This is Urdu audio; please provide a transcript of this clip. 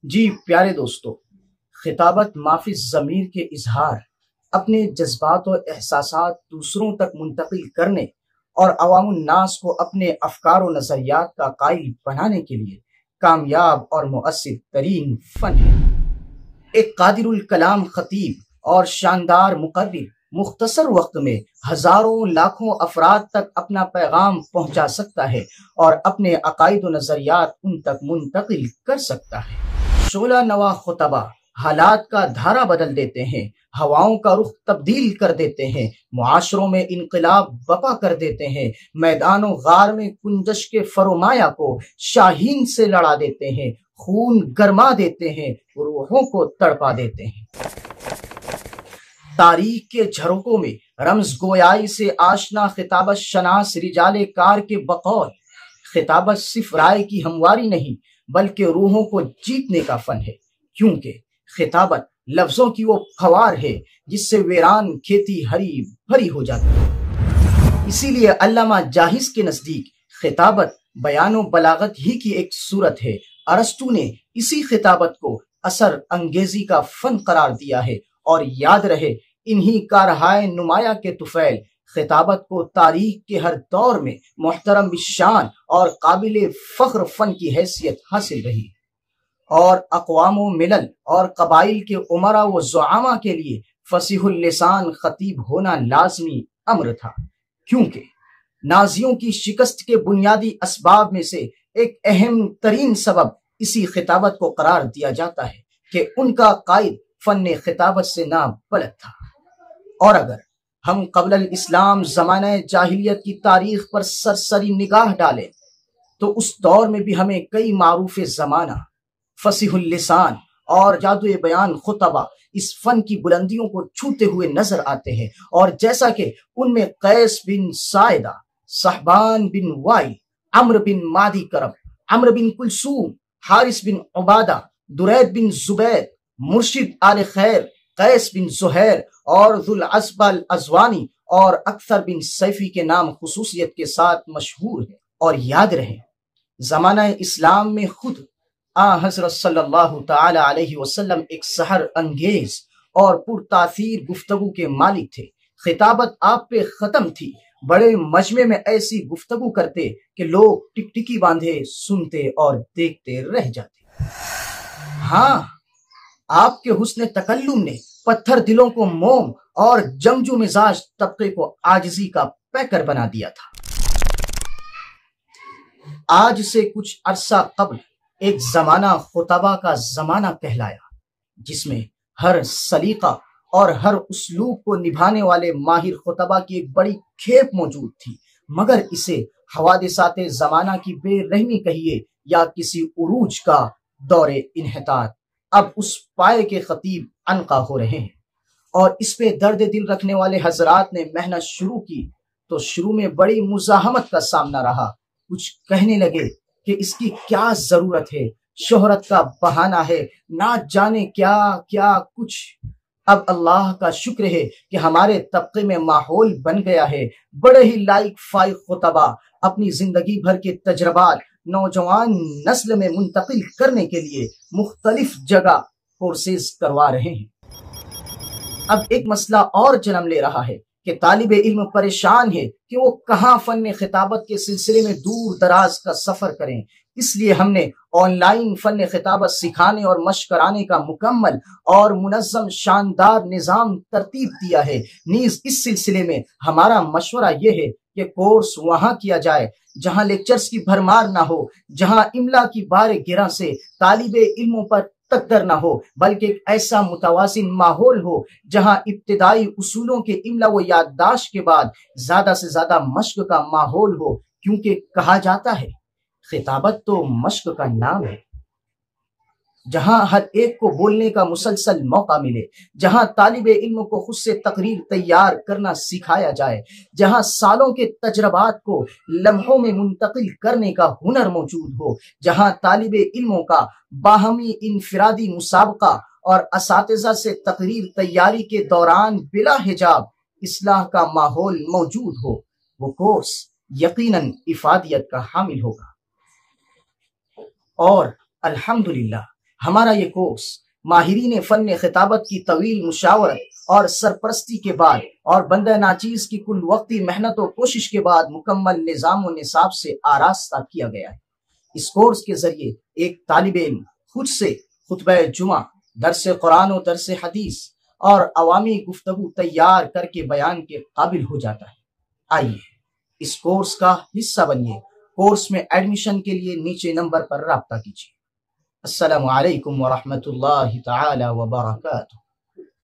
جی پیارے دوستو، خطابت مافی ضمیر کے اظہار، اپنے جذبات اور احساسات دوسروں تک منتقل کرنے اور عوام الناس کو اپنے افکار و نظریات کا قائل بنانے کے لیے کامیاب اور مؤثر ترین فن ہے۔ ایک قادر الکلام خطیب اور شاندار مقرر مختصر وقت میں ہزاروں لاکھوں افراد تک اپنا پیغام پہنچا سکتا ہے اور اپنے عقائد و نظریات ان تک منتقل کر سکتا ہے۔ شعلہ نوا خطبہ حالات کا دھارا بدل دیتے ہیں، ہواؤں کا رخ تبدیل کر دیتے ہیں، معاشروں میں انقلاب بپا کر دیتے ہیں، میدان و غار میں کنجش کے فرومایا کو شاہین سے لڑا دیتے ہیں، خون گرما دیتے ہیں، روحوں کو تڑپا دیتے ہیں۔ تاریخ کے جھروکوں میں رمز گویائی سے آشنا خطابت شناس رجال کار کے بقول، خطابت صرف رائے کی ہمواری نہیں بلکہ روحوں کو جیتنے کا فن ہے، کیونکہ خطابت لفظوں کی وہ پھوار ہے جس سے ویران کھیتی ہری بھری ہو جاتی ہے۔ اسی لیے علامہ جاہز کے نزدیک خطابت بیان و بلاغت ہی کی ایک صورت ہے۔ ارسطو نے اسی خطابت کو اثر انگیزی کا فن قرار دیا ہے، اور یاد رہے انہی کارہائے نمایاں کے طفیل خطابت کو تاریخ کے ہر دور میں محترم الشان اور قابل فخر فن کی حیثیت حاصل رہی، اور اقوام و ملل اور قبائل کے امراء و زعامہ کے لیے فصیح اللسان خطیب ہونا لازمی امر تھا، کیونکہ نازیوں کی شکست کے بنیادی اسباب میں سے ایک اہم ترین سبب اسی خطابت کو قرار دیا جاتا ہے کہ ان کا قائد فن خطابت سے نہ بلد تھا۔ اور اگر ہم قبل الاسلام زمانہ جاہلیت کی تاریخ پر سرسری نگاہ ڈالیں تو اس دور میں بھی ہمیں کئی معروف زمانہ، فصیح اللسان اور جادو بیان خطبہ اس فن کی بلندیوں کو چھوتے ہوئے نظر آتے ہیں، اور جیسا کہ ان میں قیس بن ساعدہ، صحبان بن وائل، عمرو بن مادی کرب، عمرو بن کلثوم، حارث بن عبادہ، درید بن زبید، مرشد آل خیر، قیس بن زہیر اور ذوالعصبہ الازوانی اور اکثر بن سیفی کے نام خصوصیت کے ساتھ مشہور ہے۔ اور یاد رہے زمانہ اسلام میں خود حضرت صلی اللہ تعالی علیہ وسلم ایک سحر انگیز اور پرتاثیر گفتگو کے مالک تھے۔ خطابت آپ پہ ختم تھی، بڑے مجمع میں ایسی گفتگو کرتے کہ لوگ ٹکٹکی باندھے سنتے اور دیکھتے رہ جاتے۔ ہاں، آپ کے حسن تکلم نے پتھر دلوں کو موم اور جنگجو مزاج طبقے کو عاجزی کا پیکر بنا دیا تھا۔ آج سے کچھ عرصہ قبل ایک زمانہ خطبہ کا زمانہ کہلایا، جس میں ہر سلیقہ اور ہر اسلوب کو نبھانے والے ماہر خطبہ کی ایک بڑی کھیپ موجود تھی، مگر اسے حوادثات زمانہ کی بے رحمی کہیے یا کسی عروج کا دور انحطاط، اب اس پائے کے خطیب عنقا ہو رہے ہیں، اور اس پہ درد دل رکھنے والے حضرات نے محنت شروع کی تو شروع میں بڑی مزاحمت کا سامنا رہا۔ کچھ کہنے لگے کہ اس کی کیا ضرورت ہے، شہرت کا بہانہ ہے، نہ جانے کیا کیا کچھ۔ اب اللہ کا شکر ہے کہ ہمارے طبقے میں ماحول بن گیا ہے، بڑے ہی لائق فائق خطبہ اپنی زندگی بھر کے تجربات نوجوان نسل میں منتقل کرنے کے لیے مختلف جگہ کورسز کروا رہے ہیں۔ اب ایک مسئلہ اور جنم لے رہا ہے کہ طالب علم پریشان ہے کہ وہ کہاں فن خطابت کے سلسلے میں دور دراز کا سفر کریں۔ اس لیے ہم نے آن لائن فن خطابت سکھانے اور مشق کرانے کا مکمل اور منظم شاندار نظام ترتیب دیا ہے۔ نیز اس سلسلے میں ہمارا مشورہ یہ ہے کہ کورس وہاں کیا جائے جہاں لیکچرز کی بھرمار نہ ہو، جہاں املا کی بار گراں سے طالب علموں پر تقدر نہ ہو، بلکہ ایک ایسا متوازن ماحول ہو جہاں ابتدائی اصولوں کے املا و یادداشت کے بعد زیادہ سے زیادہ مشق کا ماحول ہو، کیونکہ کہا جاتا ہے خطابت تو مشق کا نام ہے۔ جہاں ہر ایک کو بولنے کا مسلسل موقع ملے، جہاں طالب علم کو خود سے تقریر تیار کرنا سکھایا جائے، جہاں سالوں کے تجربات کو لمحوں میں منتقل کرنے کا ہنر موجود ہو، جہاں طالب علموں کا باہمی انفرادی مسابقہ اور اساتذہ سے تقریر تیاری کے دوران بلا حجاب اصلاح کا ماحول موجود ہو، وہ کورس یقیناً افادیت کا حامل ہوگا۔ اور الحمدللہ ہمارا یہ کورس ماہرین فن خطابت کی طویل مشاورت اور سرپرستی کے بعد اور بندہ ناچیز کی کل وقتی محنت و کوشش کے بعد مکمل نظام و نصاب سے آراستہ کیا گیا ہے۔ اس کورس کے ذریعے ایک طالب علم خود سے خطبہ جمعہ، درس قرآن و درس حدیث اور عوامی گفتگو تیار کر کے بیان کے قابل ہو جاتا ہے۔ آئیے اس کورس کا حصہ بنیے۔ کورس میں ایڈمیشن کے لیے نیچے نمبر پر رابطہ کیجیے۔ السلام علیکم ورحمۃ اللہ تعالی وبرکاتہ۔